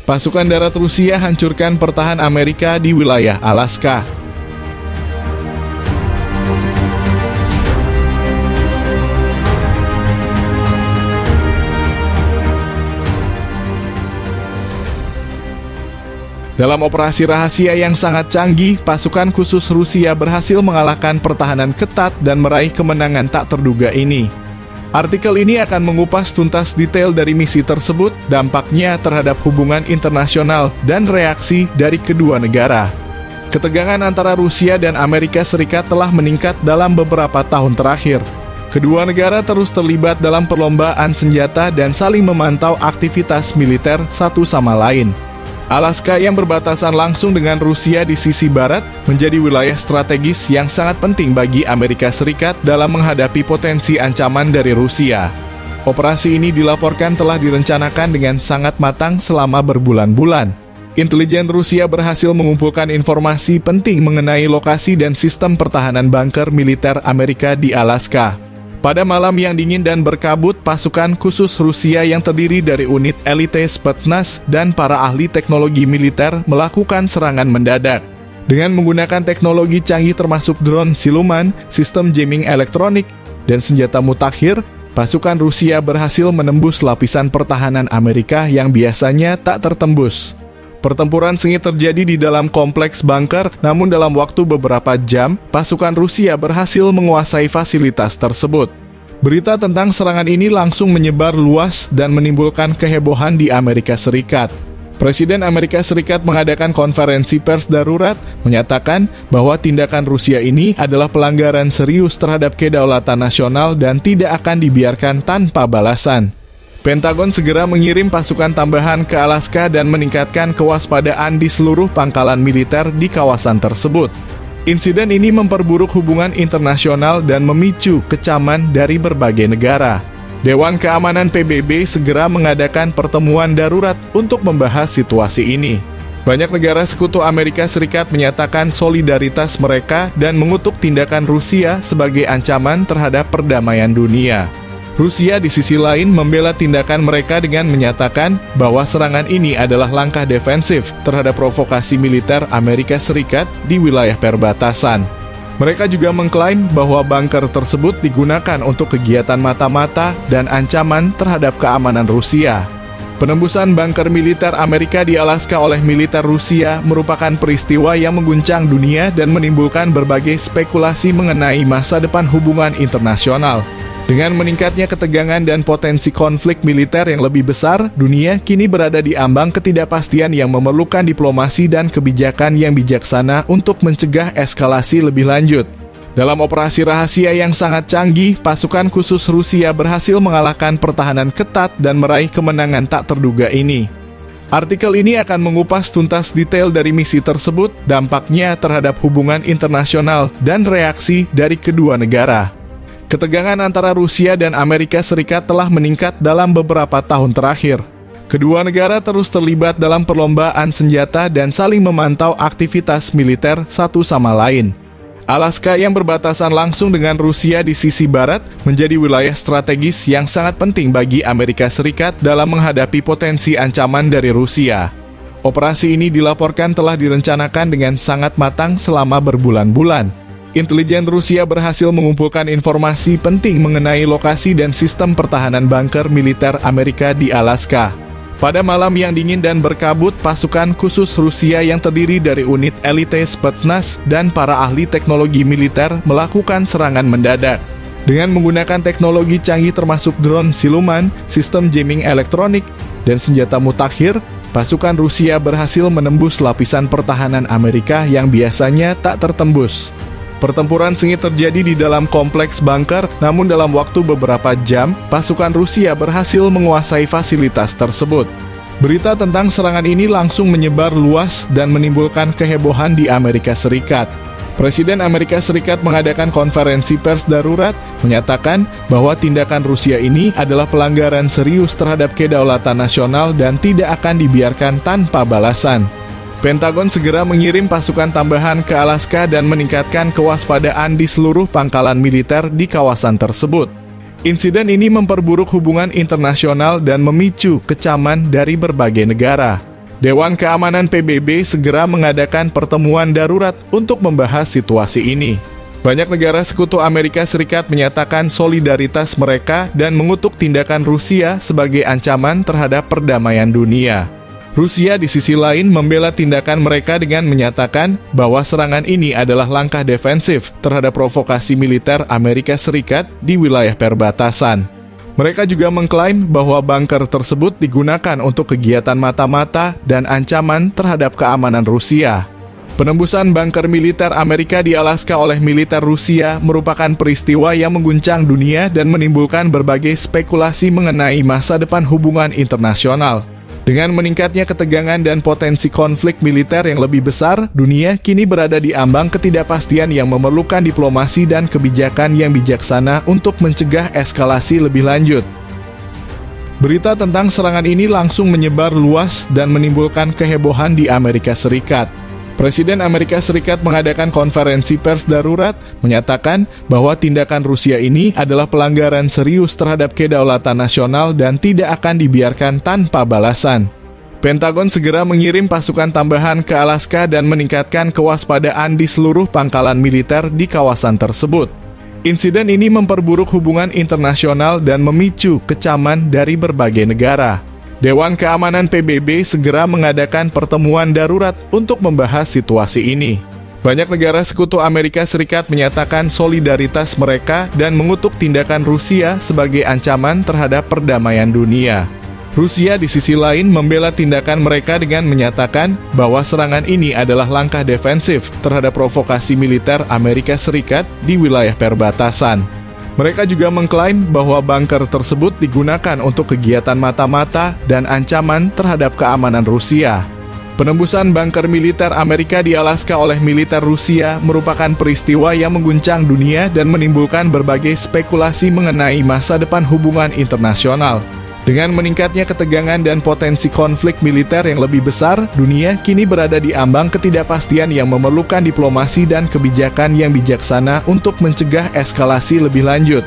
Pasukan darat Rusia hancurkan pertahanan Amerika di wilayah Alaska. Dalam operasi rahasia yang sangat canggih, pasukan khusus Rusia berhasil mengalahkan pertahanan ketat dan meraih kemenangan tak terduga ini. Artikel ini akan mengupas tuntas detail dari misi tersebut, dampaknya terhadap hubungan internasional, dan reaksi dari kedua negara. Ketegangan antara Rusia dan Amerika Serikat telah meningkat dalam beberapa tahun terakhir. Kedua negara terus terlibat dalam perlombaan senjata dan saling memantau aktivitas militer satu sama lain. Alaska yang berbatasan langsung dengan Rusia di sisi barat menjadi wilayah strategis yang sangat penting bagi Amerika Serikat dalam menghadapi potensi ancaman dari Rusia. Operasi ini dilaporkan telah direncanakan dengan sangat matang selama berbulan-bulan. Intelijen Rusia berhasil mengumpulkan informasi penting mengenai lokasi dan sistem pertahanan bunker militer Amerika di Alaska. Pada malam yang dingin dan berkabut, pasukan khusus Rusia yang terdiri dari unit elite Spetsnaz dan para ahli teknologi militer melakukan serangan mendadak. Dengan menggunakan teknologi canggih termasuk drone siluman, sistem jamming elektronik, dan senjata mutakhir, pasukan Rusia berhasil menembus lapisan pertahanan Amerika yang biasanya tak tertembus. Pertempuran sengit terjadi di dalam kompleks bunker, namun dalam waktu beberapa jam, pasukan Rusia berhasil menguasai fasilitas tersebut. Berita tentang serangan ini langsung menyebar luas dan menimbulkan kehebohan di Amerika Serikat. Presiden Amerika Serikat mengadakan konferensi pers darurat, menyatakan bahwa tindakan Rusia ini adalah pelanggaran serius terhadap kedaulatan nasional dan tidak akan dibiarkan tanpa balasan. Pentagon segera mengirim pasukan tambahan ke Alaska dan meningkatkan kewaspadaan di seluruh pangkalan militer di kawasan tersebut. Insiden ini memperburuk hubungan internasional dan memicu kecaman dari berbagai negara. Dewan Keamanan PBB segera mengadakan pertemuan darurat untuk membahas situasi ini. Banyak negara sekutu Amerika Serikat menyatakan solidaritas mereka dan mengutuk tindakan Rusia sebagai ancaman terhadap perdamaian dunia. Rusia di sisi lain membela tindakan mereka dengan menyatakan bahwa serangan ini adalah langkah defensif terhadap provokasi militer Amerika Serikat di wilayah perbatasan. Mereka juga mengklaim bahwa bunker tersebut digunakan untuk kegiatan mata-mata dan ancaman terhadap keamanan Rusia. Penembusan bunker militer Amerika di Alaska oleh militer Rusia merupakan peristiwa yang mengguncang dunia dan menimbulkan berbagai spekulasi mengenai masa depan hubungan internasional. Dengan meningkatnya ketegangan dan potensi konflik militer yang lebih besar, dunia kini berada di ambang ketidakpastian yang memerlukan diplomasi dan kebijakan yang bijaksana untuk mencegah eskalasi lebih lanjut. Dalam operasi rahasia yang sangat canggih, pasukan khusus Rusia berhasil mengalahkan pertahanan ketat dan meraih kemenangan tak terduga ini. Artikel ini akan mengupas tuntas detail dari misi tersebut, dampaknya terhadap hubungan internasional, dan reaksi dari kedua negara. Ketegangan antara Rusia dan Amerika Serikat telah meningkat dalam beberapa tahun terakhir. Kedua negara terus terlibat dalam perlombaan senjata dan saling memantau aktivitas militer satu sama lain. Alaska yang berbatasan langsung dengan Rusia di sisi barat menjadi wilayah strategis yang sangat penting bagi Amerika Serikat dalam menghadapi potensi ancaman dari Rusia. Operasi ini dilaporkan telah direncanakan dengan sangat matang selama berbulan-bulan. Intelijen Rusia berhasil mengumpulkan informasi penting mengenai lokasi dan sistem pertahanan bunker militer Amerika di Alaska. Pada malam yang dingin dan berkabut, pasukan khusus Rusia yang terdiri dari unit elite Spetsnaz dan para ahli teknologi militer melakukan serangan mendadak. Dengan menggunakan teknologi canggih termasuk drone siluman, sistem jamming elektronik, dan senjata mutakhir, pasukan Rusia berhasil menembus lapisan pertahanan Amerika yang biasanya tak tertembus. Pertempuran sengit terjadi di dalam kompleks bunker, namun dalam waktu beberapa jam, pasukan Rusia berhasil menguasai fasilitas tersebut. Berita tentang serangan ini langsung menyebar luas dan menimbulkan kehebohan di Amerika Serikat. Presiden Amerika Serikat mengadakan konferensi pers darurat, menyatakan bahwa tindakan Rusia ini adalah pelanggaran serius terhadap kedaulatan nasional dan tidak akan dibiarkan tanpa balasan. Pentagon segera mengirim pasukan tambahan ke Alaska dan meningkatkan kewaspadaan di seluruh pangkalan militer di kawasan tersebut. Insiden ini memperburuk hubungan internasional dan memicu kecaman dari berbagai negara. Dewan Keamanan PBB segera mengadakan pertemuan darurat untuk membahas situasi ini. Banyak negara sekutu Amerika Serikat menyatakan solidaritas mereka dan mengutuk tindakan Rusia sebagai ancaman terhadap perdamaian dunia. Rusia di sisi lain membela tindakan mereka dengan menyatakan bahwa serangan ini adalah langkah defensif terhadap provokasi militer Amerika Serikat di wilayah perbatasan. Mereka juga mengklaim bahwa bunker tersebut digunakan untuk kegiatan mata-mata dan ancaman terhadap keamanan Rusia. Penembusan bunker militer Amerika di Alaska oleh militer Rusia merupakan peristiwa yang mengguncang dunia dan menimbulkan berbagai spekulasi mengenai masa depan hubungan internasional. Dengan meningkatnya ketegangan dan potensi konflik militer yang lebih besar, dunia kini berada di ambang ketidakpastian yang memerlukan diplomasi dan kebijakan yang bijaksana untuk mencegah eskalasi lebih lanjut. Berita tentang serangan ini langsung menyebar luas dan menimbulkan kehebohan di Amerika Serikat. Presiden Amerika Serikat mengadakan konferensi pers darurat, menyatakan bahwa tindakan Rusia ini adalah pelanggaran serius terhadap kedaulatan nasional dan tidak akan dibiarkan tanpa balasan. Pentagon segera mengirim pasukan tambahan ke Alaska dan meningkatkan kewaspadaan di seluruh pangkalan militer di kawasan tersebut. Insiden ini memperburuk hubungan internasional dan memicu kecaman dari berbagai negara. Dewan Keamanan PBB segera mengadakan pertemuan darurat untuk membahas situasi ini. Banyak negara sekutu Amerika Serikat menyatakan solidaritas mereka dan mengutuk tindakan Rusia sebagai ancaman terhadap perdamaian dunia. Rusia di sisi lain membela tindakan mereka dengan menyatakan bahwa serangan ini adalah langkah defensif terhadap provokasi militer Amerika Serikat di wilayah perbatasan. Mereka juga mengklaim bahwa bunker tersebut digunakan untuk kegiatan mata-mata dan ancaman terhadap keamanan Rusia. Penembusan bunker militer Amerika di Alaska oleh militer Rusia merupakan peristiwa yang mengguncang dunia dan menimbulkan berbagai spekulasi mengenai masa depan hubungan internasional. Dengan meningkatnya ketegangan dan potensi konflik militer yang lebih besar, dunia kini berada di ambang ketidakpastian yang memerlukan diplomasi dan kebijakan yang bijaksana untuk mencegah eskalasi lebih lanjut.